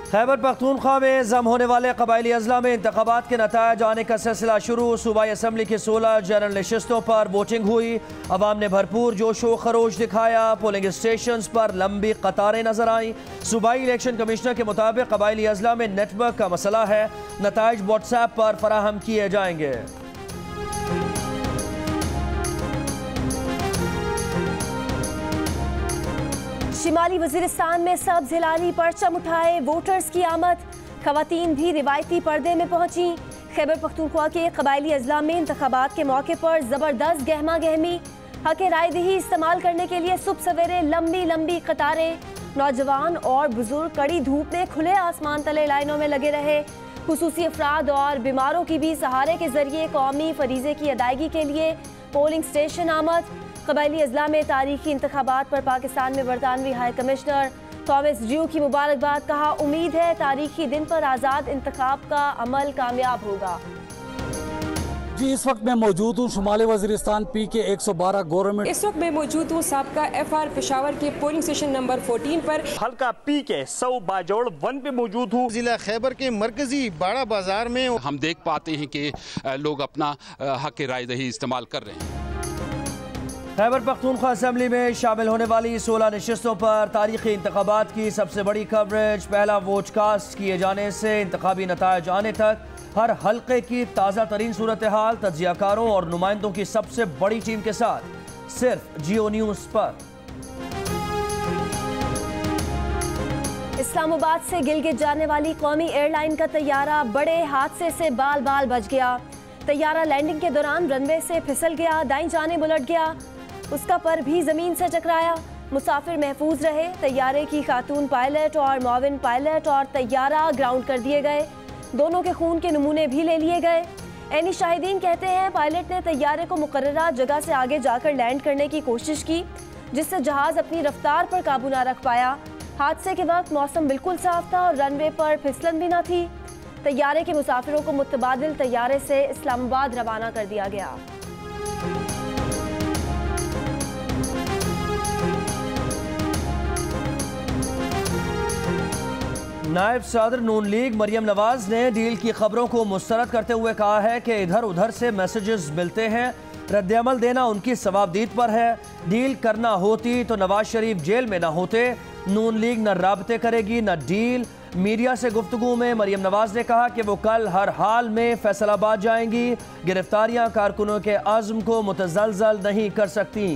खैबर पख्तूनख्वा में जम होने वाले कबायली अजला में इंतखाबात के नतायज आने का सिलसिला शुरू। सूबाई असम्बली की 16 जनरल नशिस्तों पर वोटिंग हुई। अवाम ने भरपूर जोशो खरोश दिखाया। पोलिंग स्टेशन पर लंबी कतारें नजर आईं। सूबाई इलेक्शन कमिश्नर के मुताबिक कबायली अजला में नेटवर्क का मसला है। नतायज व्हाट्सएप पर फराहम किए जाएंगे। शिमाली वजीरिस्तान में सब्ज हिलाली परचम उठाए वोटर्स की आमद। खवातीन भी रिवायती पर्दे में पहुंची। खैबर पख्तूनख्वा के कबायली अजला में इंतखाबात के मौके पर जबरदस्त गहमा गहमी। हक राय दही इस्तेमाल करने के लिए सुबह सवेरे लंबी लंबी कतारें। नौजवान और बुजुर्ग कड़ी धूप में खुले आसमान तले लाइनों में लगे रहे। खुसूसी अफराद और बीमारों की भी सहारे के जरिए कौमी फरीजे की अदायगी के लिए पोलिंग स्टेशन आमद। कबायली अजला में तारीखी इंतखाबात पर पाकिस्तान में बरतानवी हाई कमिश्नर थॉमस ड्रू की मुबारकबाद। कहा, उम्मीद है तारीखी दिन पर आज़ाद इंतखाब का अमल कामयाब होगा। जी, इस वक्त मैं मौजूद हूँ शुमाली वजीरिस्तान PK 112 गवर्नमेंट। इस वक्त मैं मौजूद हूँ साबका FR पेशावर के पोलिंग स्टेशन नंबर 14 पर। हल्का PK 100 बाजोड़ 1 पे मौजूद हूँ। जिला खैबर के मरकजी बाड़ा बाजार में हम देख पाते हैं कि लोग अपना हक राय दही इस्तेमाल कर रहे हैं। खैबर पख्तूनख्वा असम्बली में शामिल होने वाली 16 नशिस्तों पर तारीखी इंतखाबात की सबसे बड़ी कवरेज। पहला वोट कास्ट किए जाने से इंतखाबी नतायज आने तक हर हल्के की ताज़ा तरीन सूरत हाल तज्जियाकारों और नुमाइंदों की सबसे बड़ी टीम के साथ सिर्फ जियो न्यूज़ पर। इस्लामाबाद से गिलगित जाने वाली कौमी एयरलाइन का तैयारा बड़े हादसे से बाल बाल बच गया। तैयारा लैंडिंग के दौरान रनवे से फिसल गया, दाईं जानिब उलट गया, उसका पर भी जमीन से टकराया। मुसाफिर महफूज रहे। तैयारे की खातून पायलट और मुआविन पायलट और तैयारा ग्राउंड कर दिए गए। दोनों के खून के नमूने भी ले लिए गए। ऐनी शाहिदीन कहते हैं पायलट ने तैयारे को मुकर्ररा जगह से आगे जाकर लैंड करने की कोशिश की, जिससे जहाज अपनी रफ्तार पर काबू ना रख पाया। हादसे के वक्त मौसम बिल्कुल साफ था और रनवे पर फिसलन भी न थी। तैयारे के मुसाफिरों को मुतबादिल तैयारे से इस्लामाबाद रवाना कर दिया गया। नायब सदर नून लीग मरियम नवाज ने डील की खबरों को मुस्तरद करते हुए कहा है कि इधर उधर से मैसेजेस मिलते हैं, रद्द-ए-अमल देना उनकी सवाबदीद पर है। डील करना होती तो नवाज शरीफ जेल में ना होते। नून लीग न राबते करेगी न डील। मीडिया से गुफ्तगू में मरियम नवाज ने कहा कि वो कल हर हाल में फैसलाबाद जाएंगी। गिरफ्तारियां कारकुनों के आज़म को मुतज़लज़ल नहीं कर सकती।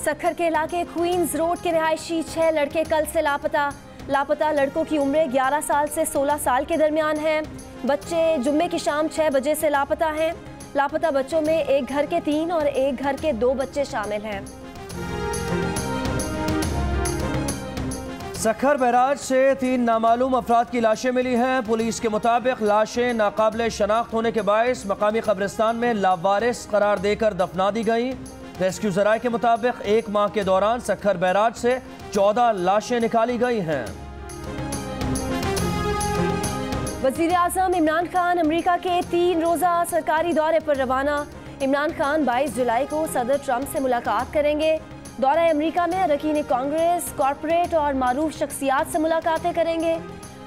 सक्खर के इलाके क्वींस रोड के रिहायशी 6 लड़के कल से लापता। लापता लड़कों की उम्रें 11 साल से 16 साल के दरमियान हैं। बच्चे जुम्मे की शाम 6 बजे से लापता हैं। लापता बच्चों में एक घर के 3 और एक घर के 2 बच्चे शामिल हैं। सक्खर बैराज से 3 नामालूम अफराद की लाशें मिली हैं। पुलिस के मुताबिक लाशें नाकाबिले शनाख्त होने के बायस मकामी कब्रिस्तान में लावारिस करार देकर दफना दी गई। रेस्क्यू ज़राए के मुताबिक 1 माह के दौरान सक्खर बैराज से 14 लाशें निकाली गई हैं। वज़ीर आज़म इमरान खान अमेरिका के 3 रोज़ा सरकारी दौरे पर रवाना। इमरान खान 22 जुलाई को सदर ट्रंप से मुलाकात करेंगे। दौरा अमेरिका में अरकान कांग्रेस, कॉरपोरेट और मारूफ शख्सियात से मुलाकातें करेंगे।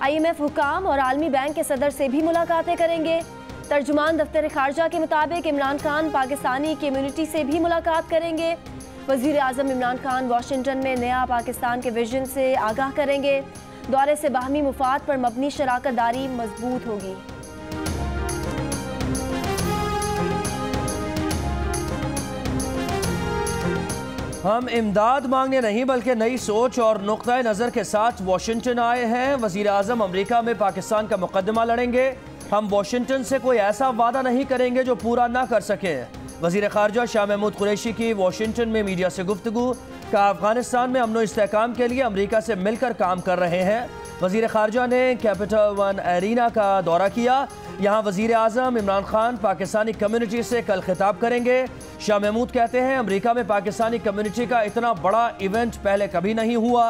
IMF हुकाम और आलमी बैंक के सदर से भी मुलाकातें करेंगे। तर्जुमान दफ्तर खारजा के मुताबिक इमरान खान पाकिस्तानी कम्युनिटी से भी मुलाकात करेंगे। वज़ीर आज़म इमरान खान वाशिंगटन में नया पाकिस्तान के विजन से आगाह करेंगे। दौरे से बाहमी मुफाद पर मबनी शराकत दारी मजबूत होगी। हम इमदाद मांगने नहीं बल्कि नई सोच और नुक्ता नज़र के साथ वाशिंगटन आए हैं। वज़ीर आज़म अमेरिका में पाकिस्तान का मुकदमा लड़ेंगे। हम वाशिंगटन से कोई ऐसा वादा नहीं करेंगे जो पूरा ना कर सके। वज़ीर ख़ारजा शाह महमूद कुरैशी की वाशिंगटन में मीडिया से गुफ्तगू। कहा, अफगानिस्तान में अमन व इस्तेहकाम के लिए अमेरिका से मिलकर काम कर रहे हैं। वज़ीर ख़ारजा ने कैपिटल वन एरिना का दौरा किया। यहाँ वज़ीर आज़म इमरान खान पाकिस्तानी कम्युनिटी से कल खिताब करेंगे। शाह महमूद कहते हैं, अमेरिका में पाकिस्तानी कम्युनिटी का इतना बड़ा इवेंट पहले कभी नहीं हुआ।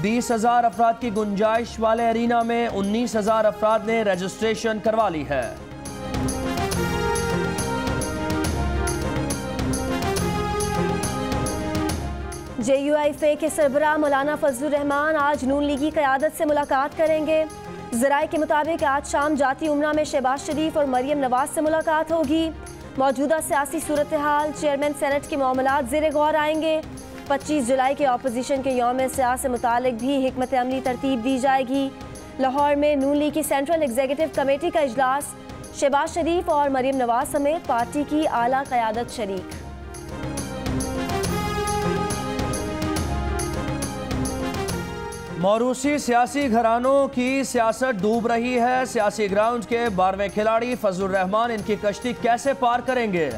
20,000 अफराद की गुंजाइश वाले एरिना में 19,000 अफराद ने रजिस्ट्रेशन करवा ली है। JUIF के सरबराह मौलाना फजलुर रहमान आज नून लीगी क़यादत से मुलाकात करेंगे। ज़राए के मुताबिक आज शाम जाती उमरा में शहबाज शरीफ और मरियम नवाज से मुलाकात होगी। मौजूदा सियासी सूरत हाल, चेयरमैन सेनेट के मामलात ज़ेर गौर आएंगे। 25 जुलाई के अपोजिशन के यौम सियासत से मुतालिक भी हिकमत अमली तरतीब दी जाएगी। लाहौर में नून लीग की सेंट्रल एग्जीक्यूटिव कमेटी का इजलास, शहबाज शरीफ और मरियम नवाज समेत पार्टी की आला क़यादत शरीक। मौरूसी सियासी घरानों की सियासत डूब रही है। सियासी ग्राउंड के 12वें खिलाड़ी फजलुर रहमान इनकी कश्ती कैसे पार करेंगे?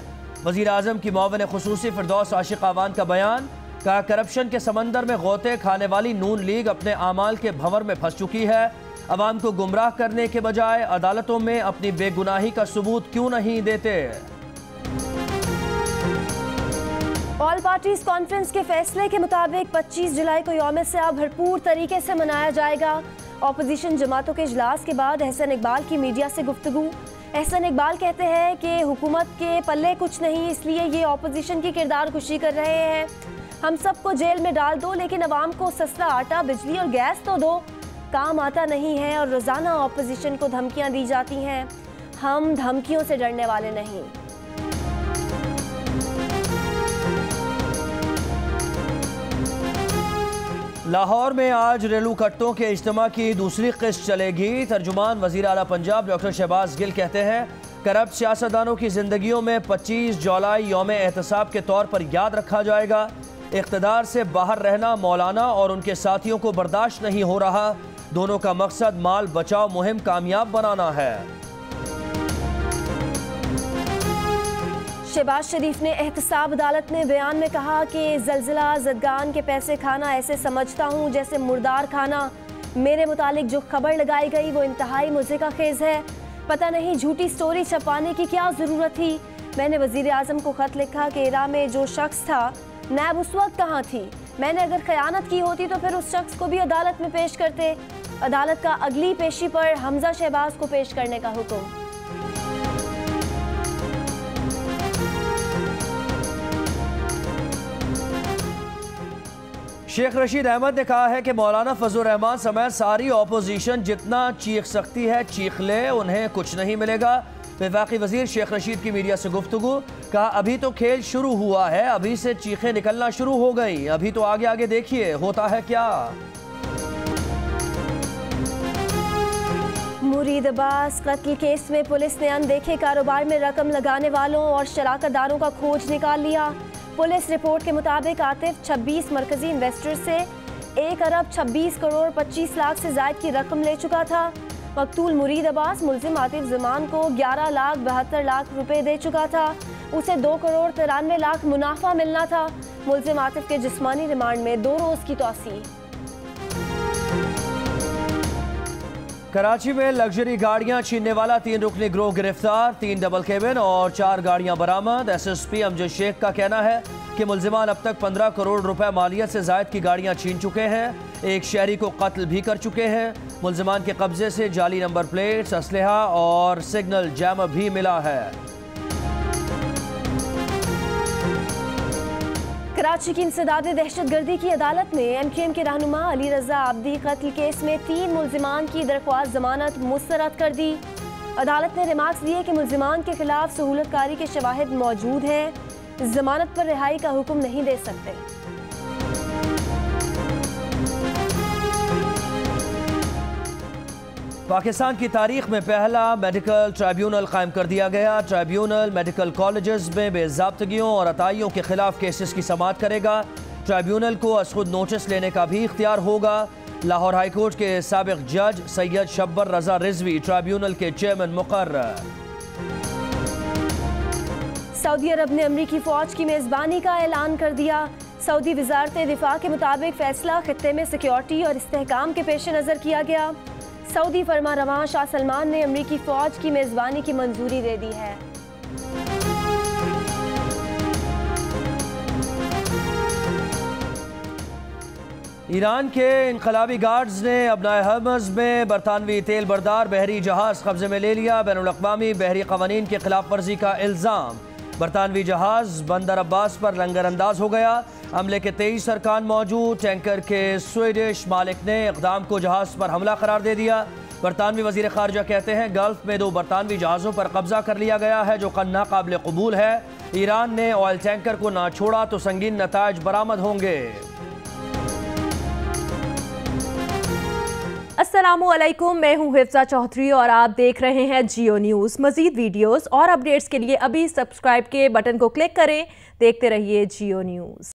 वज़ीर आज़म की मुआविन खुसूसी फिरदौस आशिक आवान का बयान, कहा करप्शन के समंदर में गोते खाने वाली नून लीग अपने आमाल के भंवर में फंस चुकी है। अवाम को गुमराह करने के बजाय अदालतों में अपनी बेगुनाही का सबूत क्यों नहीं देते? ऑल पार्टीज कॉन्फ्रेंस के फैसले के मुताबिक 25 जुलाई को यौम सियाह भरपूर तरीके से मनाया जाएगा। अपोजिशन जमातों के इजलास के बाद एहसन इकबाल की मीडिया से गुफ्तगू। एहसन इकबाल कहते हैं कि हुकूमत के पल्ले कुछ नहीं, इसलिए ये अपोजिशन की किरदार कुशी कर रहे हैं। हम सबको जेल में डाल दो, लेकिन अवाम को सस्ता आटा, बिजली और गैस तो दो। काम आता नहीं है और रोज़ाना अपोजिशन को धमकियां दी जाती हैं। हम धमकियों से डरने वाले नहीं। लाहौर में आज रेलू कट्टों के इज्तिमा की दूसरी किस्त चलेगी। तर्जुमान वज़ीर आला पंजाब डॉक्टर शहबाज गिल कहते हैं करप्ट सियासतदानों की जिंदगियों में 25 जुलाई यौम एहतसाब के तौर पर याद रखा जाएगा। इक़्तिदार से बाहर रहना मौलाना और उनके साथियों को बर्दाश्त नहीं हो रहा। दोनों का मकसद माल बचाओ मुहिम कामयाब बनाना है। शहबाज शरीफ ने एहतसाब अदालत में बयान में कहा कि जलजिला जदगान के पैसे खाना ऐसे समझता हूँ जैसे मुर्दार खाना। मेरे मुतालिक जो खबर लगाई गई वो इंतहाई मुज़िका खेज़ है। पता नहीं झूठी स्टोरी छपाने की क्या ज़रूरत थी। मैंने वज़ीर आज़म को ख़त लिखा कि इरा में जो शख्स था नैब उस वक्त कहाँ थी। मैंने अगर ख़यानत की होती तो फिर उस शख्स को भी अदालत में पेश करते। अदालत का अगली पेशी पर हमजा शहबाज को पेश करने का हुक्म। शेख रशीद अहमद ने कहा है कि मौलाना फजलुर रहमान समेत सारी अपोजिशन जितना चीख सकती है चीख ले, उन्हें कुछ नहीं मिलेगा। वफाकी वजीर शेख रशीद की मीडिया से गुफ्तगू, कहा अभी तो खेल शुरू हुआ है, अभी से चीखें निकलना शुरू हो गई, अभी तो आगे आगे देखिए होता है क्या। मुरीद अब्बास कत्ल केस में पुलिस ने अनदेखे कारोबार में रकम लगाने वालों और शराकतदारों का खोज निकाल लिया। पुलिस रिपोर्ट के मुताबिक आतिफ 26 मरकजी इन्वेस्टर से 1 अरब 26 करोड़ 25 लाख से जायद की रकम ले चुका था। मकतूल मुरीद अब्बास मुलजिम आतिफ ज़मान को 11 लाख 72 लाख रुपए दे चुका था। उसे 2 करोड़ 93 लाख मुनाफा मिलना था। मुलजिम आतिफ के जिस्मानी रिमांड में 2 रोज़ की तौसी। कराची में लग्जरी गाड़ियां छीनने वाला 3 रुकनी गिरोह गिरफ्तार, 3 डबल केबिन और 4 गाड़ियां बरामद। SSP अमजद शेख का कहना है कि मुलजिमान अब तक 15 करोड़ रुपए मालियत से जायद की गाड़ियां छीन चुके हैं। एक शहरी को कत्ल भी कर चुके हैं। मुलजिमान के कब्जे से जाली नंबर प्लेट्स, असलहा और सिग्नल जैमर भी मिला है। कराची की इंसदादे दहशतगर्दी की अदालत ने MQM के रहनुमा अली रजा आबदी कत्ल केस में 3 मुलजिमान की दरख्वास्त जमानत मुस्तरद कर दी। अदालत ने रिमार्क्स दिए कि मुलजिमान के खिलाफ सहूलतकारी के शवाहिद मौजूद हैं, जमानत पर रिहाई का हुक्म नहीं दे सकते। पाकिस्तान की तारीख में पहला मेडिकल ट्राइब्यूनल कायम कर दिया गया। ट्राइब्यूनल मेडिकल कॉलेजेस में बेज़ाब्तगियों और अताइयों के खिलाफ केसेस की समाअत करेगा। ट्राइब्यूनल को अज़खुद नोटिस लेने का भी इख्तियार होगा। लाहौर हाईकोर्ट के साबिक जज सैयद शब्बर रजा रिजवी ट्राइब्यूनल के चेयरमैन मुकर्रर। सऊदी अरब ने अमरीकी फ़ौज की मेज़बानी का ऐलान कर दिया। सऊदी वज़ारत दिफा के मुताबिक फैसला खित्ते में सिक्योरिटी और इस्तेहकाम के पेश नज़र किया गया। सऊदी फरमारवां शाह सलमान ने अमरीकी फ़ौज की मेज़बानी की मंजूरी दे दी है। ईरान के इनकलाबी गार्ड्स ने अपना हर्मज़ में बरतानवी तेल बरदार बहरी जहाज़ कब्जे में ले लिया। बैनुल अक़वामी बहरी क़वानीन की खिलाफ वर्जी का इल्ज़ाम। बरतानवी जहाज बंदर अब्बास पर लंगर अंदाज हो गया। हमले के 23 अरकान मौजूद। टैंकर के स्वीडिश मालिक ने इक़दाम को जहाज पर हमला करार दे दिया। बरतानवी वजीर खारजा कहते हैं गल्फ में 2 बरतानवी जहाज़ों पर कब्जा कर लिया गया है, जो नाकाबिल कबूल है। ईरान ने ऑयल टैंकर को ना छोड़ा तो संगीन नताइज बरामद होंगे। अस्सलामुअलैकुम, मैं हूं हिफ्जा चौधरी और आप देख रहे हैं जियो न्यूज़। मज़ीद वीडियोस और अपडेट्स के लिए अभी सब्सक्राइब के बटन को क्लिक करें। देखते रहिए जियो न्यूज़।